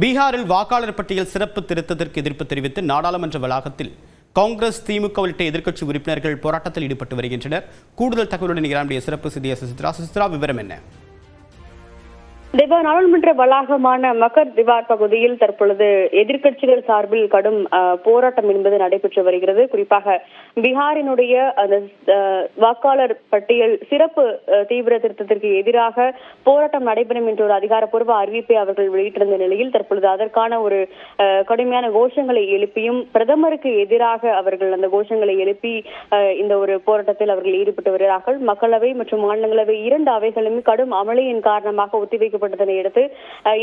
பீகாரில் வாக்காளர் பட்டியல் சிறப்பு திருத்தத்திற்கு எதிர்ப்பு தெரிவித்து நாடாளுமன்ற வளாகத்தில் காங்கிரஸ், திமுக உள்ளிட்ட எதிர்க்கட்சி உறுப்பினர்கள் போராட்டத்தில் ஈடுபட்டு வருகின்றனர். கூடுதல் தகவலுடன் நம்முடைய சிறப்பு செய்தியாளர் சித்ரா. விவரம் என்ன? நாடாளுமன்ற வளாகமான மகர் திவார் பகுதியில் தற்பொழுது எதிர்க்கட்சிகள் சார்பில் கடும் போராட்டம் என்பது நடைபெற்று வருகிறது. குறிப்பாக பீகாரினுடைய அந்த வாக்காளர் பட்டியல் சிறப்பு தீவிர திருத்தத்திற்கு எதிராக போராட்டம் நடைபெறும் என்ற ஒரு அதிகாரப்பூர்வ அறிவிப்பை அவர்கள் வெளியிட்டிருந்த நிலையில் தற்பொழுது அதற்கான ஒரு கடுமையான கோஷங்களை எழுப்பியும் பிரதமருக்கு எதிராக அவர்கள் அந்த கோஷங்களை எழுப்பி இந்த ஒரு போராட்டத்தில் அவர்கள் ஈடுபட்டு வருகிறார்கள். மக்களவை மற்றும் மாநிலங்களவை இரண்டு அவைகளுமே கடும் அமளியின் காரணமாக ஒத்திவைக்கப்பட்டதனை அடுத்து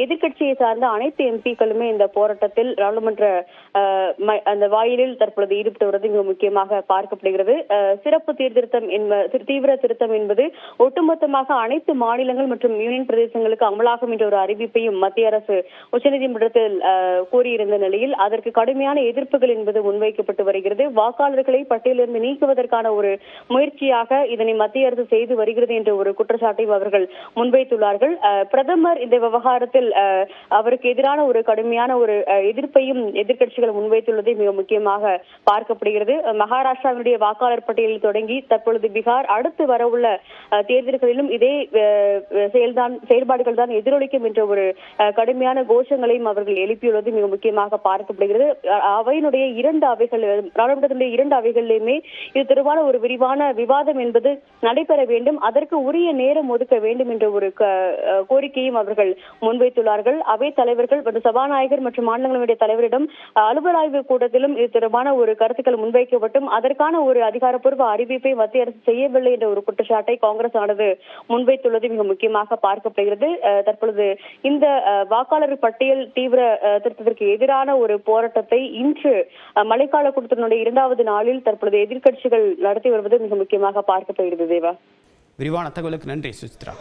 எதிர்க்கட்சியை சார்ந்த அனைத்து எம்பிக்களுமே இந்த போராட்டத்தில் நாடாளுமன்ற அந்த வாயிலில் தற்பொழுது ஈடுபட்டு வருவது மிக முக்கியமாக பார்க்கப்படுகிறது. சிறப்பு தீவிர திருத்தம் என்பது ஒட்டுமொத்தமாக அனைத்து மாநிலங்கள் மற்றும் யூனியன் பிரதேசங்களுக்கு அமலாகும் என்ற ஒரு அறிவிப்பையும் மத்திய அரசு உச்சநீதிமன்றத்தில் கூறியிருந்த நிலையில் அதற்கு கடுமையான எதிர்ப்புகள் என்பது முன்வைக்கப்பட்டு வருகிறது. வாக்காளர்களை பட்டியலிருந்து நீக்குவதற்கான ஒரு முயற்சியாக இதனை மத்திய அரசு செய்து வருகிறது என்ற ஒரு குற்றச்சாட்டையும் அவர்கள் முன்வைத்துள்ளார்கள். பிரதமர் இந்த விவகாரத்தில் அவருக்கு எதிரான ஒரு கடுமையான ஒரு எதிர்ப்பையும் எதிர்க்கட்சிகள் முன்வைத்துள்ளதை மிக முக்கியமாக பார்க்கப்படுகிறது. மகாராஷ்டிராவினுடைய வாக்காளர் பட்டியலில் தொடங்கி தற்பொழுது பீகார் அடுத்து வரவுள்ள தேர்தல்களிலும் இதே செயல்பாடுகள் தான் எதிரொலிக்கும் என்ற ஒரு கடுமையான கோஷங்களையும் அவர்கள் எழுப்பியுள்ளது மிக முக்கியமாக பார்க்கப்படுகிறது. அவையினுடைய நாடாளுமன்றத்தினுடைய இரண்டு அவைகளிலுமே இது தொடர்பான ஒரு விரிவான விவாதம் என்பது நடைபெற வேண்டும், அதற்கு உரிய நேரம் ஒதுக்க வேண்டும் என்ற ஒரு கோரிக்கையும் அவர்கள் முன்வைத்துள்ளார்கள். அவை தலைவர்கள் மற்றும் சபாநாயகர் மற்றும் மாநிலங்களுடைய தலைவரிடம் அலுவல் ஆய்வு கூட்டத்திலும் இது தொடர்பான ஒரு கருத்துக்கள் முன்வைக்கப்பட்டும் அதற்கான ஒரு அதிகாரப்பூர்வ அறிவிப்பை மத்திய அரசு செய்யவில்லை என்ற ஒரு குற்றச்சாட்டை காங்கிரஸ் ஆனது முன்வைத்துள்ளது மிக முக்கியமாக பார்க்கப்படுகிறது. தற்பொழுது இந்த வாக்காளர் பட்டியல் தீவிர திருத்தத்திற்கு எதிரான ஒரு போராட்டத்தை இன்று மழைக்கால கூட்டத்தினுடைய இரண்டாவது நாளில் தற்பொழுது எதிர்க்கட்சிகள் நடத்தி வருவது மிக முக்கியமாக பார்க்கப்படுகிறது. தேவா, விரிவான தகவலுக்கு நன்றி சுசித்ரா.